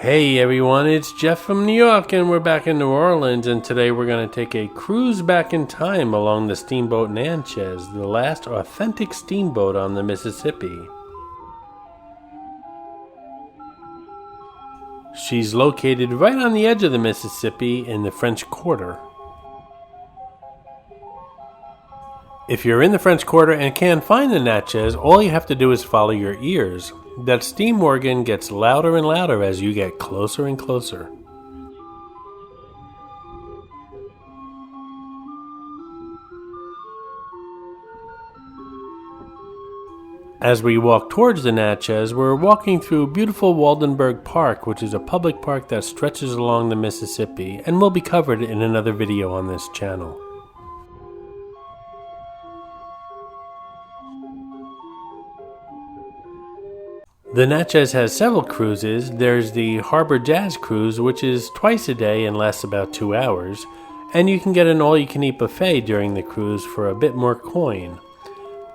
Hey everyone, it's Jeff from New York and we're back in New Orleans, and today we're going to take a cruise back in time along the Steamboat Natchez, the last authentic steamboat on the Mississippi. She's located right on the edge of the Mississippi in the French Quarter. If you're in the French Quarter and can't find the Natchez, all you have to do is follow your ears. That steam organ gets louder and louder as you get closer and closer. As we walk towards the Natchez, we're walking through beautiful Waldenburg Park, which is a public park that stretches along the Mississippi and will be covered in another video on this channel. The Natchez has several cruises. There's the Harbor Jazz Cruise, which is twice a day and lasts about 2 hours, and you can get an all-you-can-eat buffet during the cruise for a bit more coin.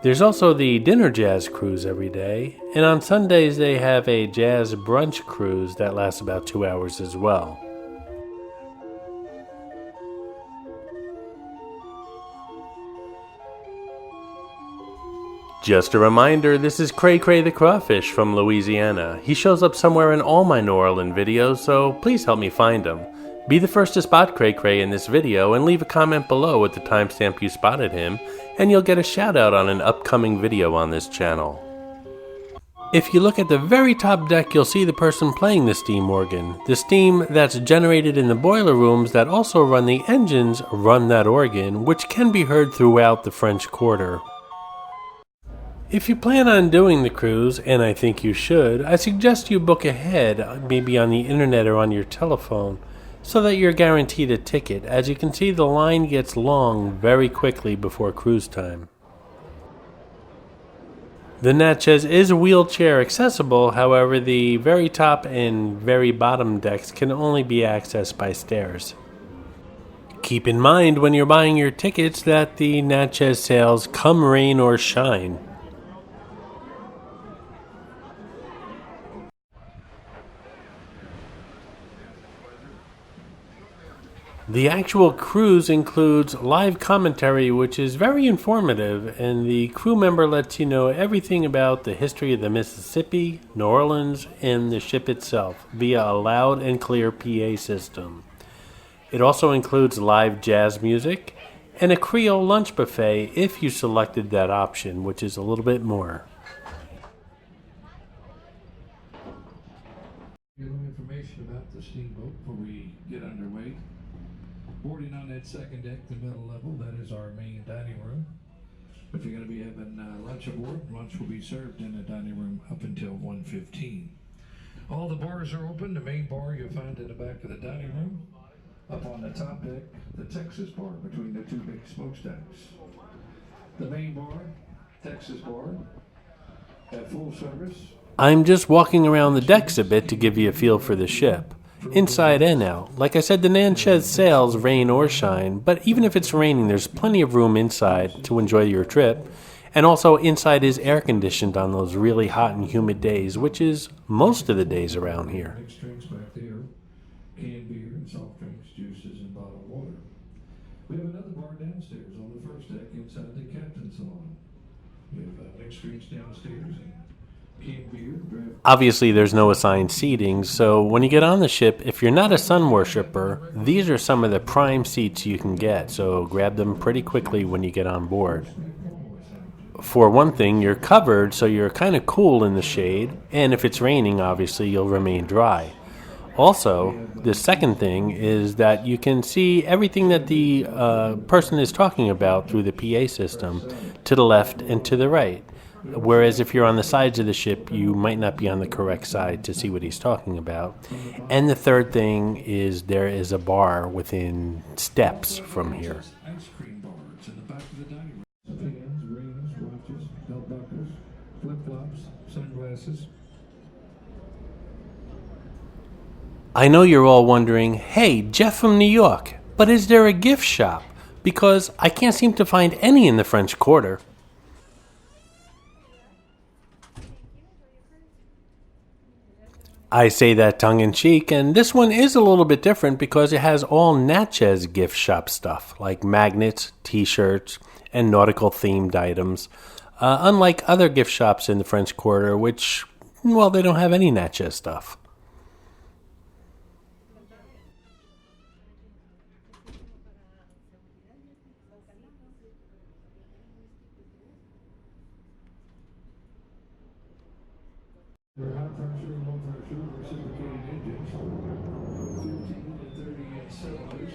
There's also the Dinner Jazz Cruise every day, and on Sundays they have a Jazz Brunch Cruise that lasts about 2 hours as well. Just a reminder, this is Cray Cray the Crawfish from Louisiana. He shows up somewhere in all my New Orleans videos, so please help me find him. Be the first to spot Cray Cray in this video and leave a comment below with the timestamp you spotted him, and you'll get a shout out on an upcoming video on this channel. If you look at the very top deck, you'll see the person playing the steam organ. The steam that's generated in the boiler rooms that also run the engines run that organ, which can be heard throughout the French Quarter. If you plan on doing the cruise, and I think you should, I suggest you book ahead, maybe on the internet or on your telephone, so that you're guaranteed a ticket. As you can see, the line gets long very quickly before cruise time. The Natchez is wheelchair accessible, however the very top and very bottom decks can only be accessed by stairs. Keep in mind when you're buying your tickets that the Natchez sails come rain or shine. The actual cruise includes live commentary, which is very informative, and the crew member lets you know everything about the history of the Mississippi, New Orleans, and the ship itself via a loud and clear PA system. It also includes live jazz music and a Creole lunch buffet if you selected that option, which is a little bit more. Information about the steamboat before we get underway. Boarding on that second deck, the middle level, that is our main dining room. If you're going to be having lunch aboard, lunch will be served in the dining room up until 1:15. All the bars are open. The main bar you'll find in the back of the dining room. Up on the top deck, the Texas bar between the two big smokestacks. The main bar, Texas bar, at full service. I'm just walking around the decks a bit to give you a feel for the ship, inside and out. Like I said, the Natchez sails rain or shine, but even if it's raining, there's plenty of room inside to enjoy your trip. And also inside is air conditioned on those really hot and humid days, which is most of the days around here. Mixed drinks back there, canned beer and soft drinks, juices and bottled water. We have another bar downstairs on the first deck inside the captain's salon. We have mixed drinks downstairs and canned beer. Obviously, there's no assigned seating, so when you get on the ship, if you're not a sun worshiper, these are some of the prime seats you can get, so grab them pretty quickly when you get on board. For one thing, you're covered, so you're kind of cool in the shade, and if it's raining, obviously, you'll remain dry. Also, the second thing is that you can see everything that the person is talking about through the PA system to the left and to the right. Whereas if you're on the sides of the ship, you might not be on the correct side to see what he's talking about. And the third thing is there is a bar within steps from here. Ice cream bars in the back of the dining room. Fans, rings, watches, belt buckles, flip-flops, sunglasses. I know you're all wondering, hey, Jeff from New York, but is there a gift shop? Because I can't seem to find any in the French Quarter. I say that tongue-in-cheek, and this one is a little bit different because it has all Natchez gift shop stuff, like magnets, t-shirts, and nautical-themed items, unlike other gift shops in the French Quarter, which, well, they don't have any Natchez stuff. They're high pressure, low pressure, reciprocating engines, 15 to 30 cylinders,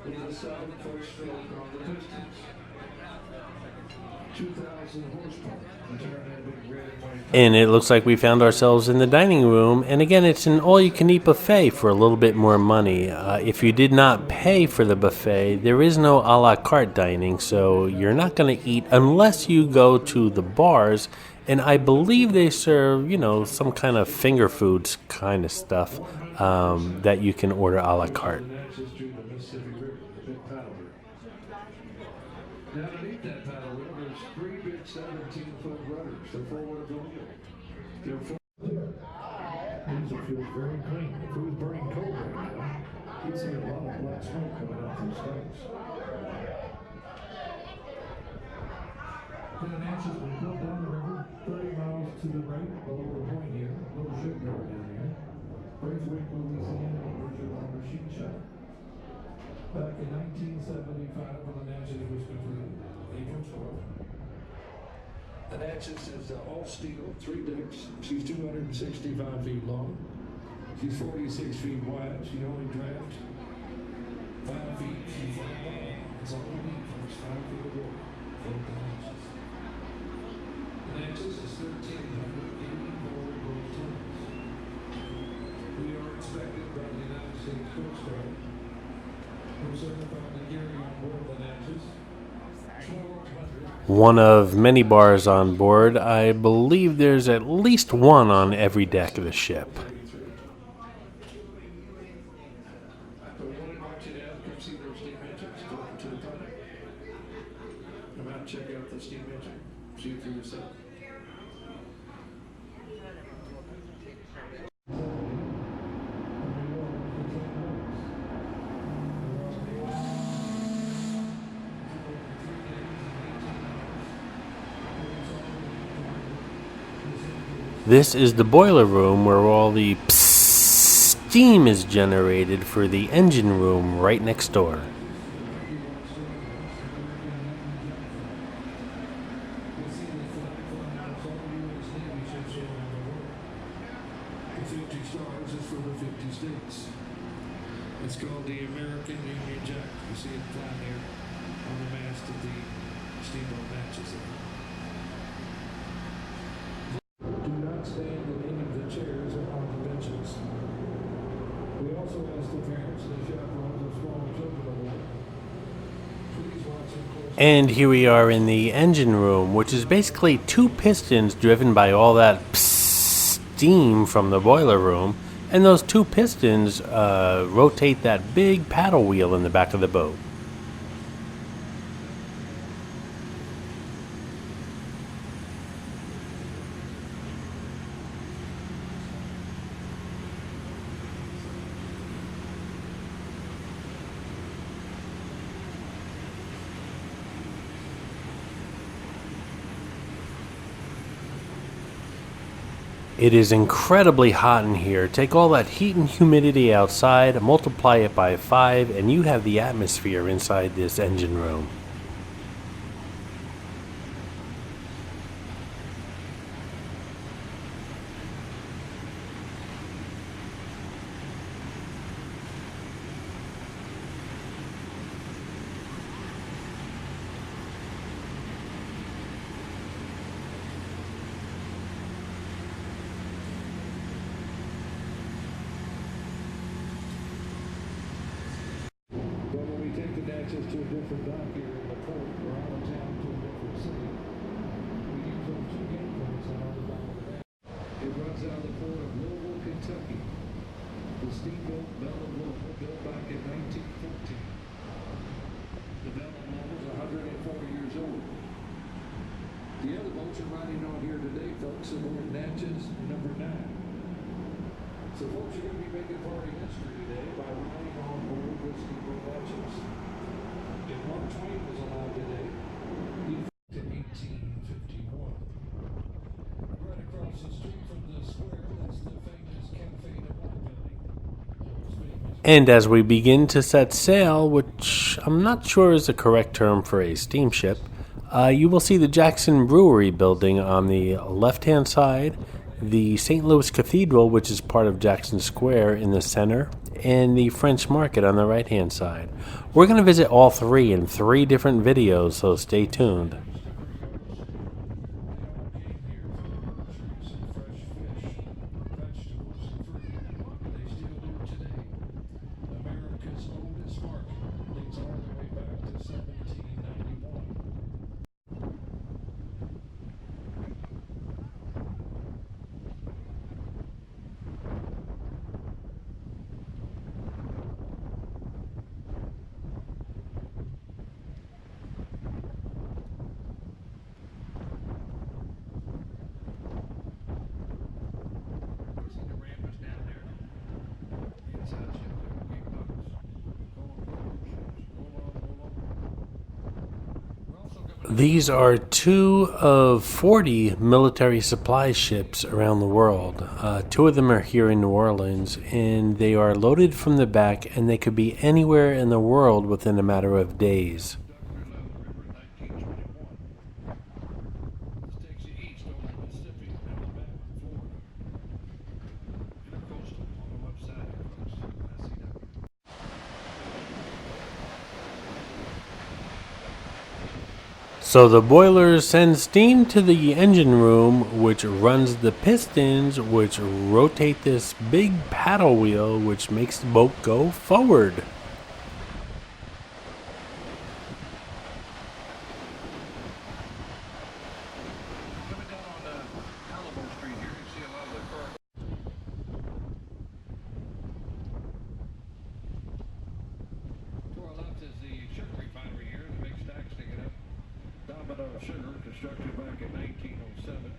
with a solid four-stroke on the pistons. 2,000 horsepower. The turn that big red and white. And it looks like we found ourselves in the dining room, and again, it's an all-you-can-eat buffet for a little bit more money. If you did not pay for the buffet, there is no a la carte dining, so you're not going to eat unless you go to the bars. And I believe they serve, some kind of finger foods kind of stuff that you can order a la carte. Now, underneath that paddle wheel, there's three big 17-foot rudders. They're forward of the wheel. Diesel feels very clean. If it was burning coal right now, you'd see a lot of black smoke coming out those tanks. Now, Natchez will go down the river 30 miles to the right below the point here. Little shipyard down here. Braithwaite, Louisiana, original machine shop. Back in 1975, when the Natchez was completed, April 12th. The Natchez is all steel, 3 decks. She's 265 feet long. She's 46 feet wide. She only draft 5 feet from front to back. That's all we need for us, 5 feet of water. The Natchez is 1,384 gross tons. We are inspected by the United States Coast Guard. We're certified to carry on board the Natchez. 1,200. One of many bars on board. I believe there's at least one on every deck of the ship. Come out, check out the steam engine. See it for yourself. This is the boiler room where all the steam is generated for the engine room right next door. It's called the American Union Jack. You see it flying here on the mast of the Steamboat Natchez. Do not stand in any of the chairs or on the benches. We also ask the parents and the chaperones of small children aboard. Please watch them closely. And here we are in the engine room, which is basically 2 pistons driven by all that steam from the boiler room. And those 2 pistons rotate that big paddle wheel in the back of the boat. It is incredibly hot in here. Take all that heat and humidity outside, multiply it by 5, and you have the atmosphere inside this engine room. Natchez to a different dock here in the port or out of town to a different city. We use those 2 gate points on the dock of the net. It runs out of the port of Louisville, Kentucky. The Steamboat Belle of Louisville, built back in 1914. The Belle of Louisville is 104 years old. The other boats are riding on here today, folks, aboard Natchez number 9. So folks, you're going to be making party history today by riding on board with Steamboat Natchez. If Mark Twain was alive today, he'd to 1851. Right across the street from the square, that's the famous Cafe de Black building. And as we begin to set sail, which I'm not sure is the correct term for a steamship, you will see the Jackson Brewery building on the left-hand side, the St. Louis Cathedral, which is part of Jackson Square, in the center, and the French Market on the right-hand side. We're going to visit all three in 3 different videos, so stay tuned. These are 2 of 40 military supply ships around the world. 2 of them are here in New Orleans, and they are loaded from the back, and they could be anywhere in the world within a matter of days. So the boilers send steam to the engine room, which runs the pistons, which rotate this big paddle wheel, which makes the boat go forward. Sugar, constructed back in 1907,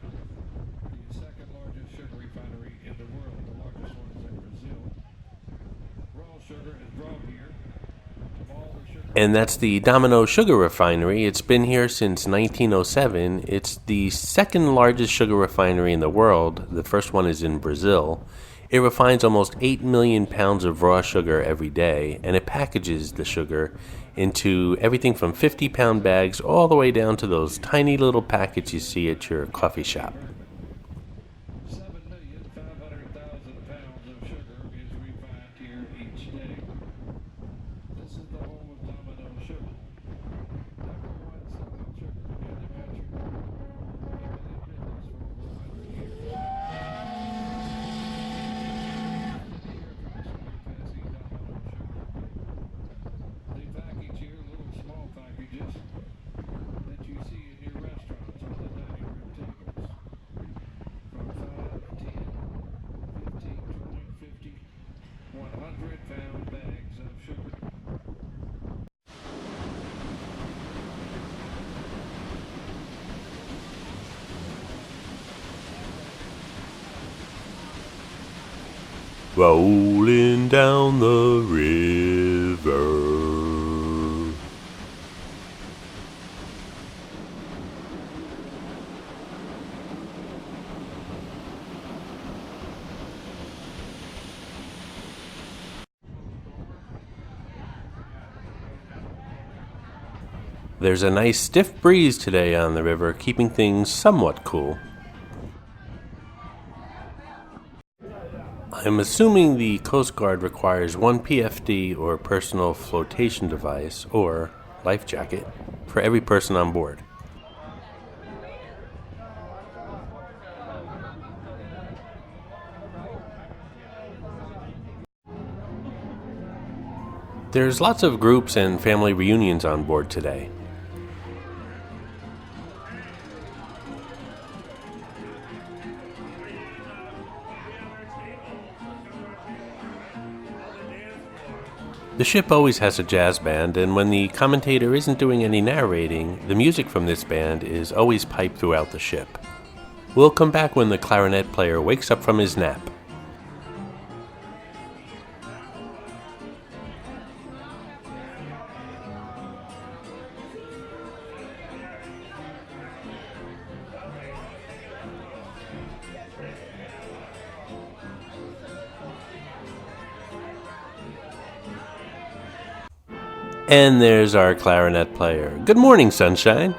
the second largest sugar refinery in the world. The largest one is in Brazil. Raw sugar is brought here. And that's the Domino Sugar Refinery. It's been here since 1907. It's the second largest sugar refinery in the world. The first one is in Brazil. It refines almost 8 million pounds of raw sugar every day, and it packages the sugar into everything from 50-pound bags all the way down to those tiny little packets you see at your coffee shop. 7,500,000 pounds of sugar is refined here each day. This is the home of Domino Sugar. Number one selling sugar in the country. They've been in business for over 100 years. They package here little small packages that you see in your restaurants on the dining room tables. From 5, 10, 15, 20, 50, 100-pound bags of sugar. Rolling down the river. There's a nice stiff breeze today on the river, keeping things somewhat cool. I'm assuming the Coast Guard requires 1 PFD or personal flotation device or life jacket for every person on board. There's lots of groups and family reunions on board today. The ship always has a jazz band, and when the commentator isn't doing any narrating, the music from this band is always piped throughout the ship. We'll come back when the clarinet player wakes up from his nap. And there's our clarinet player. Good morning, sunshine.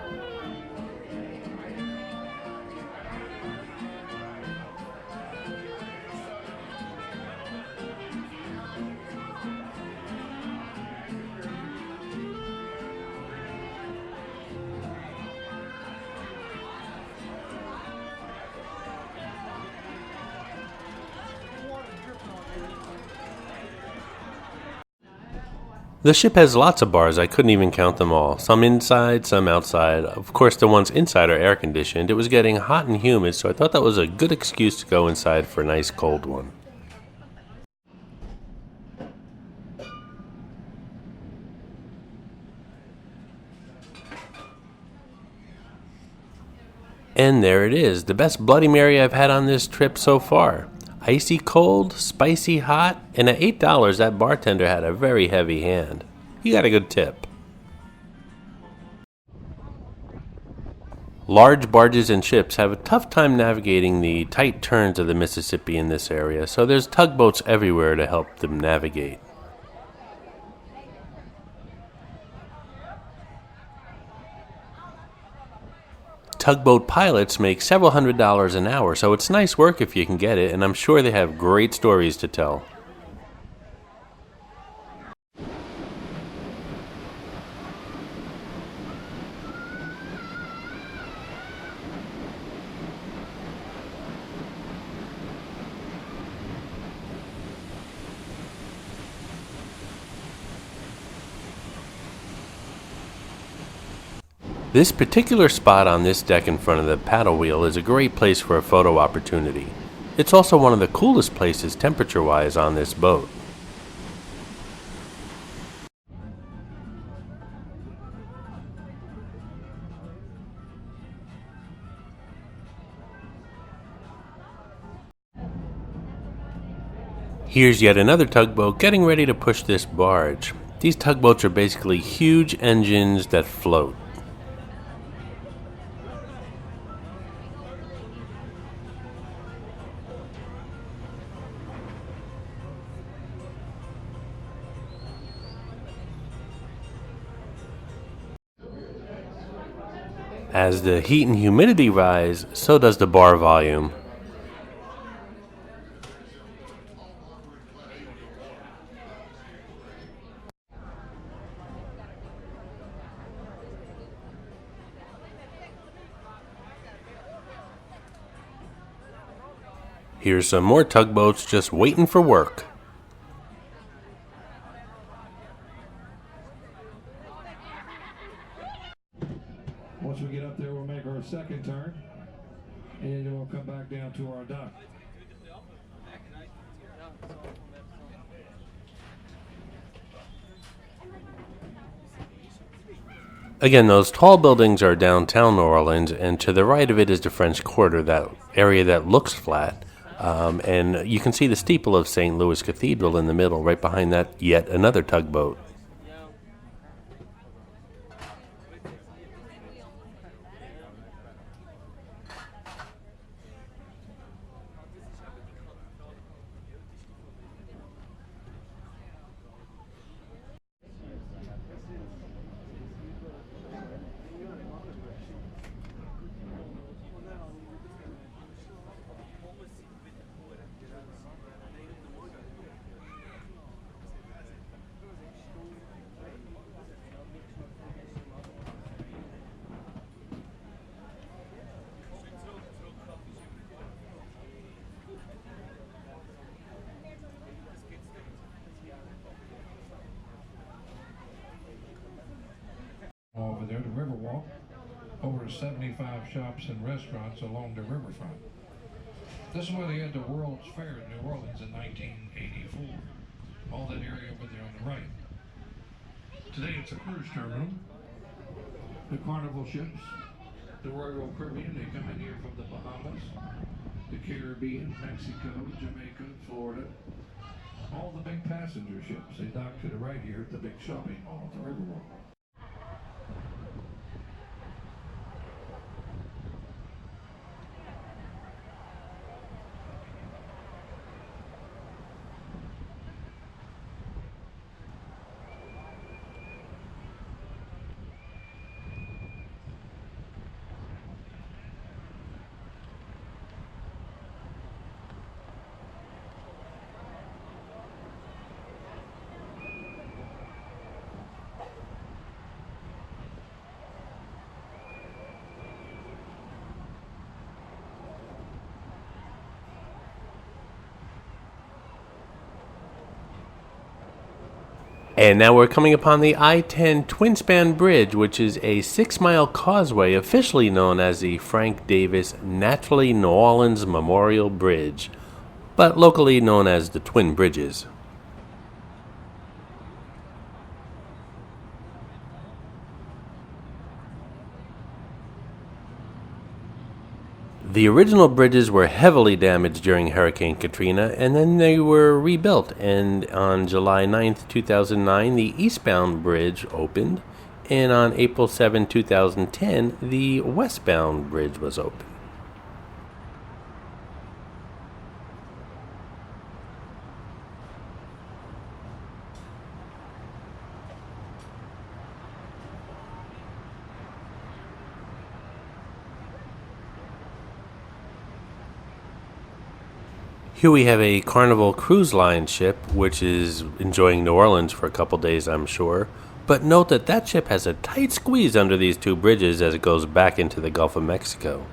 The ship has lots of bars. I couldn't even count them all. Some inside, some outside. Of course, the ones inside are air conditioned. It was getting hot and humid, so I thought that was a good excuse to go inside for a nice cold one. And there it is, the best Bloody Mary I've had on this trip so far. Icy cold, spicy hot, and at $8 that bartender had a very heavy hand. He got a good tip. Large barges and ships have a tough time navigating the tight turns of the Mississippi in this area, so there's tugboats everywhere to help them navigate. Tugboat pilots make several $100s an hour, so it's nice work if you can get it, and I'm sure they have great stories to tell. This particular spot on this deck in front of the paddle wheel is a great place for a photo opportunity. It's also one of the coolest places temperature-wise on this boat. Here's yet another tugboat getting ready to push this barge. These tugboats are basically huge engines that float. As the heat and humidity rise, so does the bar volume. Here's some more tugboats just waiting for work. Once we get up there, we'll make our second turn, and then we'll come back down to our dock. Again, those tall buildings are downtown New Orleans, and to the right of it is the French Quarter, that area that looks flat. And you can see the steeple of St. Louis Cathedral in the middle. Right behind that, yet another tugboat. Over there, the Riverwalk, over 75 shops and restaurants along the riverfront. This is where they had the World's Fair in New Orleans in 1984. All that area over there on the right. Today it's a cruise terminal. The Carnival ships, the Royal Caribbean, they come in here from the Bahamas, the Caribbean, Mexico, Jamaica, Florida. All the big passenger ships, they dock to the right here at the big shopping mall at the Riverwalk. And now we're coming upon the I-10 Twin-Span Bridge, which is a 6-mile causeway officially known as the Frank Davis Naturally New Orleans Memorial Bridge, but locally known as the Twin Bridges. The original bridges were heavily damaged during Hurricane Katrina, and then they were rebuilt, and on July 9th, 2009, the eastbound bridge opened, and on April 7, 2010, the westbound bridge was opened. Here we have a Carnival Cruise Line ship, which is enjoying New Orleans for a couple days, I'm sure. But note that that ship has a tight squeeze under these two bridges as it goes back into the Gulf of Mexico.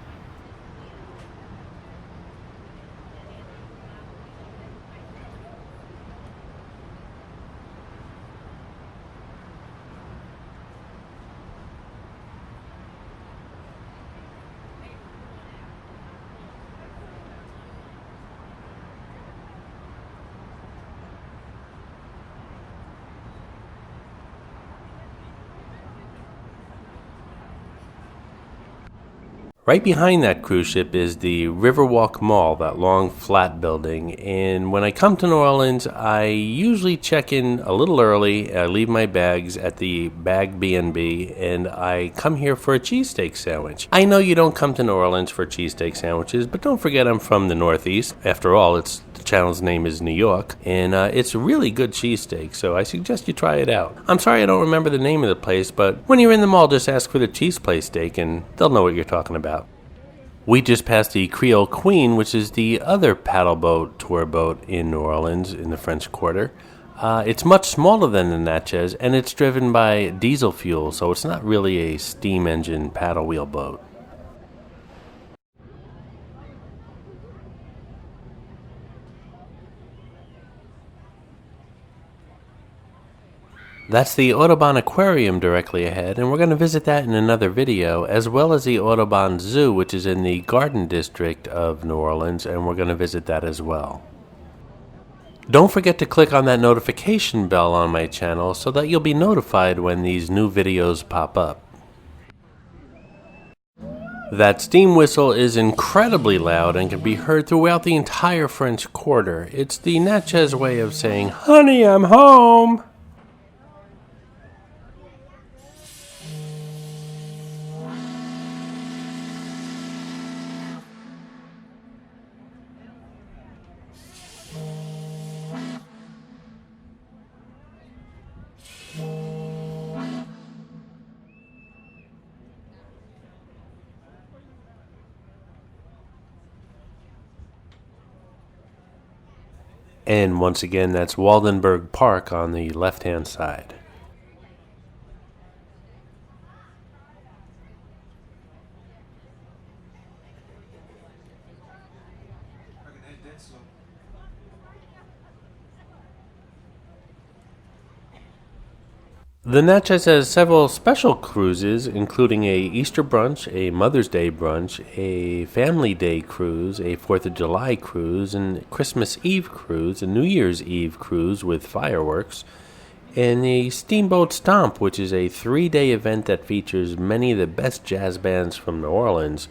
Right behind that cruise ship is the Riverwalk Mall, that long flat building, and when I come to New Orleans, I usually check in a little early. I leave my bags at the Bag B&B, and I come here for a cheesesteak sandwich. I know you don't come to New Orleans for cheesesteak sandwiches, but don't forget I'm from the Northeast. After all, the channel's name is New York, and it's a really good cheesesteak, so I suggest you try it out. I'm sorry I don't remember the name of the place, but when you're in the mall, just ask for the Cheese Place Steak, and they'll know what you're talking about. We just passed the Creole Queen, which is the other paddle boat tour boat in New Orleans in the French Quarter. It's much smaller than the Natchez, and it's driven by diesel fuel, so it's not really a steam engine paddle wheel boat. That's the Audubon Aquarium directly ahead, and we're going to visit that in another video, as well as the Audubon Zoo, which is in the Garden District of New Orleans, and we're going to visit that as well. Don't forget to click on that notification bell on my channel so that you'll be notified when these new videos pop up. That steam whistle is incredibly loud and can be heard throughout the entire French Quarter. It's the Natchez way of saying, "Honey, I'm home!" And once again, that's Waldenburg Park on the left-hand side. The Natchez has several special cruises, including a Easter brunch, a Mother's Day brunch, a Family Day cruise, a 4th of July cruise, and Christmas Eve cruise, a New Year's Eve cruise with fireworks, and a Steamboat Stomp, which is a 3-day event that features many of the best jazz bands from New Orleans.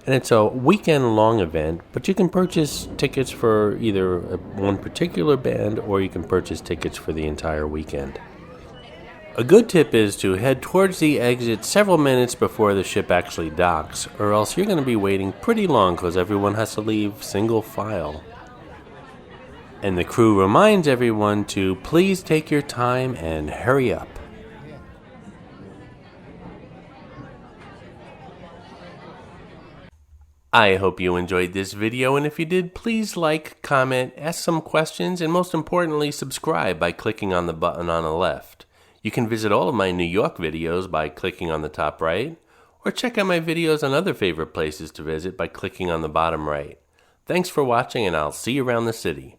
And it's a weekend-long event, but you can purchase tickets for either one particular band or you can purchase tickets for the entire weekend. A good tip is to head towards the exit several minutes before the ship actually docks, or else you're going to be waiting pretty long because everyone has to leave single file. And the crew reminds everyone to please take your time and hurry up. I hope you enjoyed this video, and if you did, please like, comment, ask some questions, and most importantly, subscribe by clicking on the button on the left. You can visit all of my New York videos by clicking on the top right, or check out my videos on other favorite places to visit by clicking on the bottom right. Thanks for watching, and I'll see you around the city.